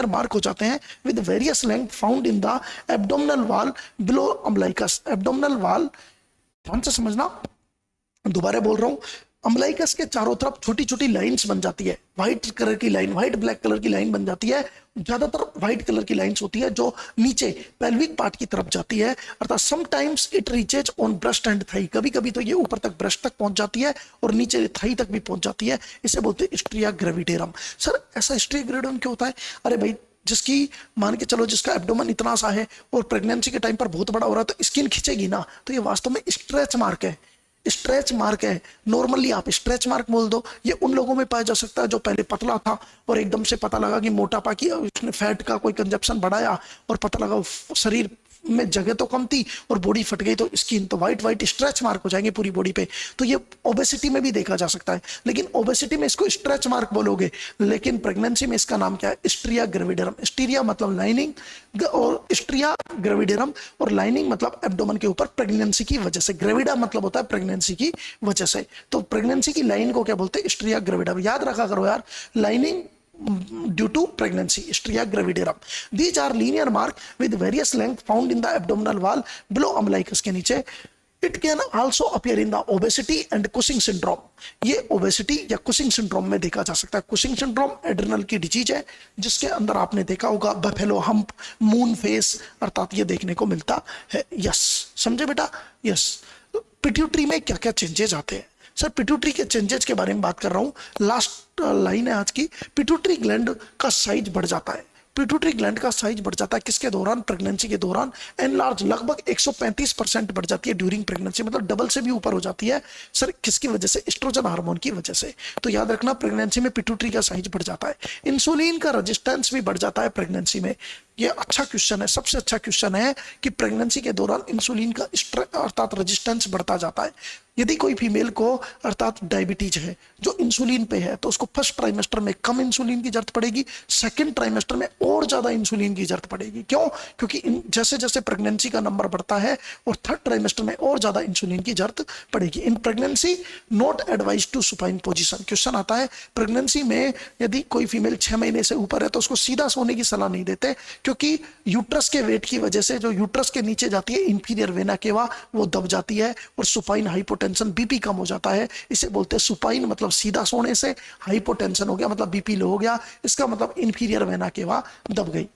mark हो जाते हैं with various length found in the abdominal wall below umbilicus. Abdominal wall ध्यान से समझना, दोबारा बोल रहा हूं, अम्लाइकस के चारों तरफ छोटी छोटी लाइंस बन जाती है, व्हाइट कलर की लाइन, व्हाइट ब्लैक कलर की लाइन बन जाती है, ज्यादातर व्हाइट कलर की लाइंस होती है जो नीचे पेल्विक पार्ट की तरफ जाती है, अर्थात sometimes it reaches on breast and thigh, कभी कभी तो ये ऊपर तक ब्रेस्ट तक पहुंच जाती है और नीचे थाई तक भी पहुंच जाती है, इसे बोलते हैं स्ट्रिया ग्रेविडेरम। सर ऐसा स्ट्रिया ग्रेविडेरम क्यों होता है, अरे भाई जिसकी मान के चलो जिसका एब्डोमेन इतना सा है और प्रेगनेंसी के टाइम पर बहुत बड़ा हो रहा है तो स्किन खिंचेगी ना, तो ये वास्तव में स्ट्रेच मार्क है, स्ट्रेच मार्क है। नॉर्मली आप स्ट्रेच मार्क बोल दो, ये उन लोगों में पाया जा सकता है जो पहले पतला था और एकदम से पता लगा कि मोटापा की, उसने फैट का कोई कंजप्शन बढ़ाया और पता लगा शरीर में जगह तो कम थी और बॉडी फट गई, तो स्किन तो वाइट स्ट्रेच मार्क हो जाएंगे पूरी बॉडी पे। तो ये ओबेसिटी में भी देखा जा सकता है, लेकिन ओबेसिटी में इसको स्ट्रेच मार्क बोलोगे, लेकिन प्रेगनेंसी में इसका नाम क्या है, स्ट्रिया ग्रेविडेरम। स्टीरिया मतलब लाइनिंग और स्ट्रिया ग्रेविडेरम और लाइनिंग मतलब एब्डोमेन के ऊपर प्रेगनेंसी की वजह से, ग्रेविडा मतलब होता है प्रेगनेंसी की वजह से, तो प्रेगनेंसी की लाइन को क्या बोलते हैं, स्ट्रिया ग्रेविडेरम। याद रखा करो यार, lining due to pregnancy, stria gravidarum. These are linear mark with various length found in the abdominal wall below umbilicus के नीचे. It can also appear in the obesity and Cushing syndrome. ये obesity या Cushing syndrome में देखा जा सकता है। Cushing syndrome एड्रेनल की डिजीज है जिसके अंदर आपने देखा होगा बफेलो हम्प, मून फेस, अर्थात ये देखने को मिलता है। यस समझे बेटा, यस। पिट्यूटरी में क्या क्या चेंजेस आते हैं, सर पिट्यूटरी के चेंजेस के बारे में बात कर रहा हूं। लास्ट लाइन है आज की, पिट्यूटरी ग्लैंड का साइज बढ़ जाता है, पिट्यूटरी ग्लैंड का साइज बढ़ जाता है किसके दौरान, प्रेगनेंसी के दौरान। एनलार्ज लगभग 135% बढ़ जाती है ड्यूरिंग प्रेगनेंसी, मतलब डबल से भी ऊपर हो जाती है। सर किसकी वजह से, एस्ट्रोजन हार्मोन की वजह से। तो याद रखना प्रेगनेंसी में पिट्यूटरी का साइज बढ़ जाता है। इंसुलिन का रेजिस्टेंस भी बढ़ जाता है प्रेगनेंसी में। ये अच्छा क्वेश्चन है, सबसे अच्छा क्वेश्चन है कि प्रेगनेंसी के दौरान इंसुलिन का अर्थात रेजिस्टेंस बढ़ता जाता है। यदि कोई फीमेल को अर्थात डायबिटीज है जो इंसुलिन पे है, तो उसको फर्स्ट ट्राइमेस्टर में कम इंसुलिन की जरूरत पड़ेगी, सेकंड ट्राइमेस्टर में और ज्यादा इंसुलिन की जरूरत पड़ेगी। क्यों, क्योंकि जैसे जैसे प्रेगनेंसी का नंबर बढ़ता है और थर्ड ट्राइमेस्टर में और ज्यादा इंसुलिन की जरूरत पड़ेगी। In pregnancy not advise to supine position. Question आता है प्रेगनेंसी में यदि कोई फीमेल 6 महीने से ऊपर है तो उसको सीधा सोने की सलाह नहीं देते, क्योंकि यूट्रस के वेट की वजह से जो यूट्रस के नीचे जाती है इंफीरियर वेना केवा वो दब जाती है और सुपाइन हाइपोटेंशन हाइपोटेंशन, बीपी कम हो जाता है, इसे बोलते हैं सुपाइन, मतलब सीधा सोने से। हाइपोटेंशन हो गया मतलब बीपी लो हो गया, इसका मतलब इंफीरियर वेना केवा दब गई।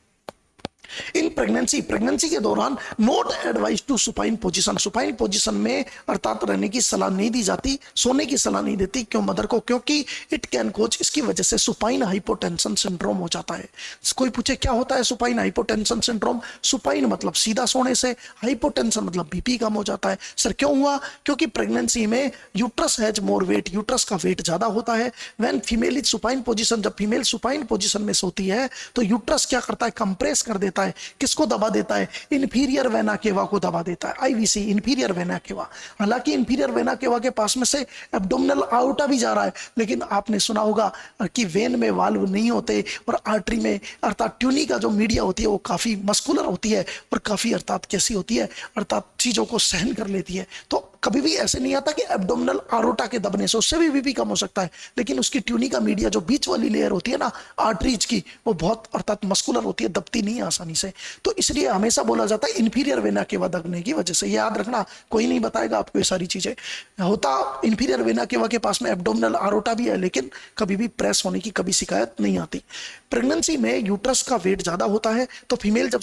इन प्रेगनेंसी के दौरान not advise to supine position, supine position में अर्थात रहने की सलाह नहीं दी जाती, सोने की सलाह नहीं देती। क्यों मदर को? क्योंकि इट कैन कोज, इसकी वजह से सुपाइन हाइपोटेंशन सिंड्रोम हो जाता है। कोई पूछे क्या होता है सुपाइन हाइपोटेंशन सिंड्रोम? सुपाइन मतलब सीधा सोने से, हाइपोटेंशन मतलब बीपी कम हो जाता है। सर क्यों हुआ? क्योंकि प्रेगनेंसी में uterus has more weight, uterus का वेट ज्यादा होता है। When female is supine position, जब फीमेल सुपाइन पोजीशन में सोती है तो यूट्रस क्या करता है? कंप्रेस कर देता है। किसको दबा देता है? इंफीरियर वेना केवा को दबा देता है, आईवीसी, इंफीरियर वेना केवा। हालांकि इंफीरियर वेना केवा के पास में से एब्डोमिनल आउटा भी जा रहा है, लेकिन आपने सुना होगा कि वेन में वाल्व नहीं होते और आर्टरी में अर्थात ट्यूनी का जो मीडिया होती है वो काफी मस्कुलर होती है और काफी अर्थात कैसी होती है, अर्थात चीजों को सहन कर लेती है। तो कभी भी ऐसे नहीं आता कि एब्डोमिनल आरोटा के दबने से उससे भी बीपी कम हो सकता है, लेकिन उसकी ट्यूनी का मीडिया जो बीच वाली लेयर होती है ना आर्टरीज की, वो बहुत अर्थात मस्कुलर होती है, दबती नहीं है आसानी से। तो इसलिए हमेशा बोला जाता है इंफीरियर वेना केवा दबने की वजह से। याद रखना, कोई नहीं बताएगा आपको ये सारी चीजें। होता इंफीरियर वेना केवा के पास में एब्डोमिनल आरोटा भी है, लेकिन कभी भी प्रेस होने की कभी शिकायत नहीं आती। प्रेगनेंसी में यूट्रस का वेट ज्यादा होता है, तो फीमेल जब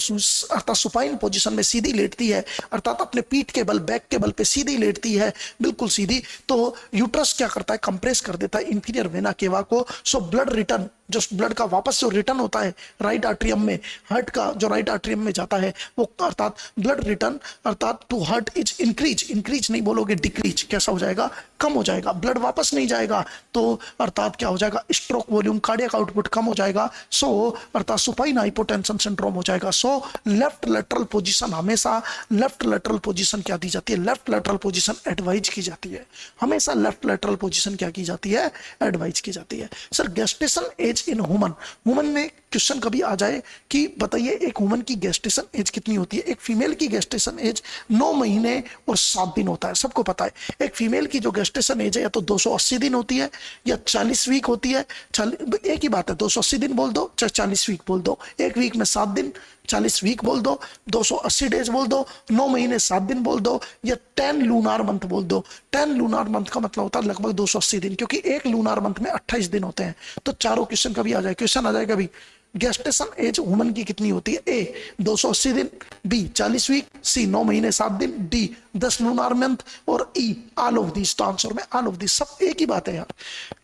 अर्थात सुपाइन पोजीशन में सीधी लेटती है, अर्थात अपने पीठ के बल, बैक के बल पे सीधी लेटती है, बिल्कुल सीधी, तो यूट्रस क्या करता है? कंप्रेस कर देता है इंफीरियर वेना केवा को। सो ब्लड रिटर्न, जो ब्लड का वापस जो रिटर्न होता है राइट आर्ट्रियम में, हार्ट का जो राइट आर्ट्रियम में जाता है, वो अर्थात ब्लड रिटर्न अर्थात to heart is increase, increase नहीं बोलोगे डिक्रीज, कैसा हो जाएगा? कम हो जाएगा। ब्लड वापस नहीं जाएगा तो अर्थात क्या हो जाएगा? स्ट्रोक वॉल्यूम, कार्डियक आउटपुट कम हो जाएगा। सो अर्थात सुपाइन हाइपोटेंशन सिंड्रोम हो जाएगा। सो लेफ्ट लेटरल पोजीशन, हमेशा लेफ्ट लेटरल पोजीशन क्या दी जाती है? लेफ्ट लेटरल पोजीशन एडवाइज की जाती है, हमेशा लेफ्ट लेटरल पोजीशन क्या की जाती है? एडवाइज की जाती है। Sir gestation age in human, human में क्वेश्चन कभी आ जाए कि बताइए एक ह्यूमन की गेस्टेशन एज कितनी होती है? एक फीमेल की गेस्टेशन एज 9 महीने और 7 दिन होता है, सबको पता है। एक फीमेल की जो गेस्टेशन एज है या तो 280 दिन होती है या 40 वीक होती है। एक ही बात है, 280 दिन बोल दो चाहे 40 वीक बोल दो, एक वीक में 7 दिन, 40 वीक बोल दो, 280 डेज बोल दो, 9 महीने 7 दिन बोल दो, या 10 लूनार मंथ बोल दो। 10 लूनार मंथ का मतलब होता है लगभग 280 दिन, क्योंकि एक लूनार मंथ में 28 दिन होते हैं। तो चारों क्वेश्चन कभी आ जाए, क्वेश्चन आ जाएगा भी गेस्टेशन एज वुमन की कितनी होती है? ए 280 दिन, बी 40 वीक, सी 9 महीने 7 दिन, डी 10 लूनार मंथ, और ई ऑल ऑफ दिस। तो आंसर में ऑल ऑफ दिस, सब एक ही बात है यार।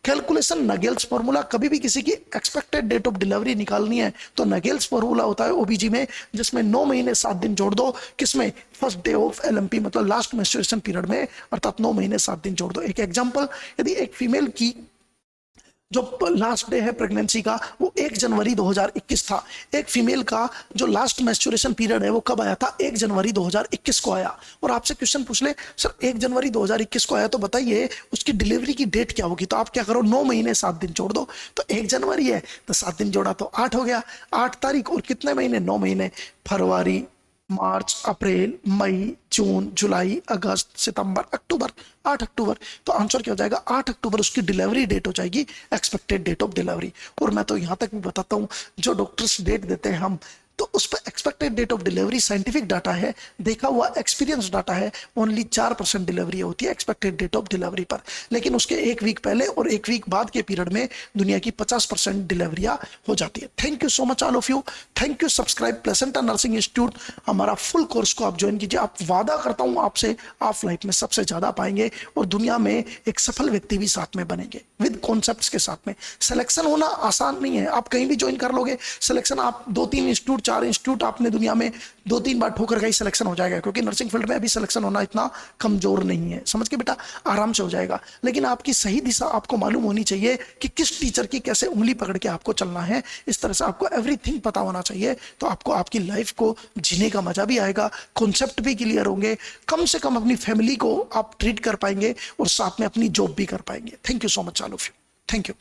कैलकुलेशन नगेल्स फॉर्मूला, कभी भी किसी की एक्सपेक्टेड डेट ऑफ डिलीवरी निकालनी है तो नगेल्स फॉर्मूला होता है ओबीजी में, जिसमें 9 महीने 7 दिन जोड़ दो, किसमें? फर्स्ट डे ऑफ एलएमपी, मतलब लास्ट मेंस्ट्रुएशन पीरियड में, अर्थात 9 महीने 7 दिन जोड़ दो। एक एग्जांपल, यदि एक फीमेल की जो लास्ट डे है प्रेगनेंसी का वो 1 जनवरी 2021 था, एक फीमेल का जो लास्ट मेंस्ट्रुएशन पीरियड है वो कब आया था? 1 जनवरी 2021 को आया। और आपसे क्वेश्चन पूछ ले सर 1 जनवरी 2021 को आया तो बताइए उसकी डिलीवरी की डेट क्या होगी? तो आप क्या करो, 9 महीने 7 दिन जोड़ दो। तो 1 जनवरी है तो 7 दिन जोड़ा तो 8 हो गया, 8 तारीख, और कितने महीने? 9 महीने, फरवरी, मार्च, अप्रैल, मई, जून, जुलाई, अगस्त, सितंबर, अक्टूबर, 8 अक्टूबर। तो आंसर क्या हो जाएगा? 8 अक्टूबर उसकी डिलीवरी डेट हो जाएगी, एक्सपेक्टेड डेट ऑफ डिलीवरी। और मैं तो यहां तक भी बताता हूं, जो डॉक्टर्स डेट देते हैं हम, तो उस पर expected date of delivery scientific data है, देखा हुआ एक्सपीरियंस डाटा है, ओनली 4% डिलीवरी होती है एक्सपेक्टेड डेट ऑफ डिलीवरी पर। लेकिन उसके 1 वीक पहले और 1 वीक बाद के पीरियड में दुनिया की 50% डिलीवरियां हो जाती है। Thank you so much all of you, thank you. Subscribe placenta nursing institute, हमारा फुल कोर्स को आप ज्वाइन कीजिए। आप वादा करता हूं आपसे, आप लाइफ में सबसे ज्यादा पाएंगे और दुनिया में एक सफल व्यक्ति भी साथ में बनेंगे विद कॉन्सेप्ट्स के साथ में। सिलेक्शन होना आसान नहीं है, आप कहीं भी ज्वाइन कर लोगे, सिलेक्शन आप 2-3 इंस्टीट्यूट 4 इंस्टीट्यूट आपने दुनिया में 2-3 बार ठोकर गई, सिलेक्शन हो जाएगा। क्योंकि नर्सिंग फील्ड में अभी सिलेक्शन होना इतना कमजोर नहीं है, समझ के बेटा, आराम से हो जाएगा। लेकिन आपकी सही दिशा आपको मालूम होनी चाहिए कि किस टीचर की कैसे उंगली पकड़ के आपको चलना है, इस तरह से आपको एवरीथिंग पता होना चाहिए। तो आपको आपकी लाइफ को जीने का मजा भी आएगा, कॉन्सेप्ट भी क्लियर होंगे, कम से कम अपनी फैमिली को आप ट्रीट कर पाएंगे और साथ में अपनी जॉब भी कर पाएंगे। Thank you so much all of you, thank you.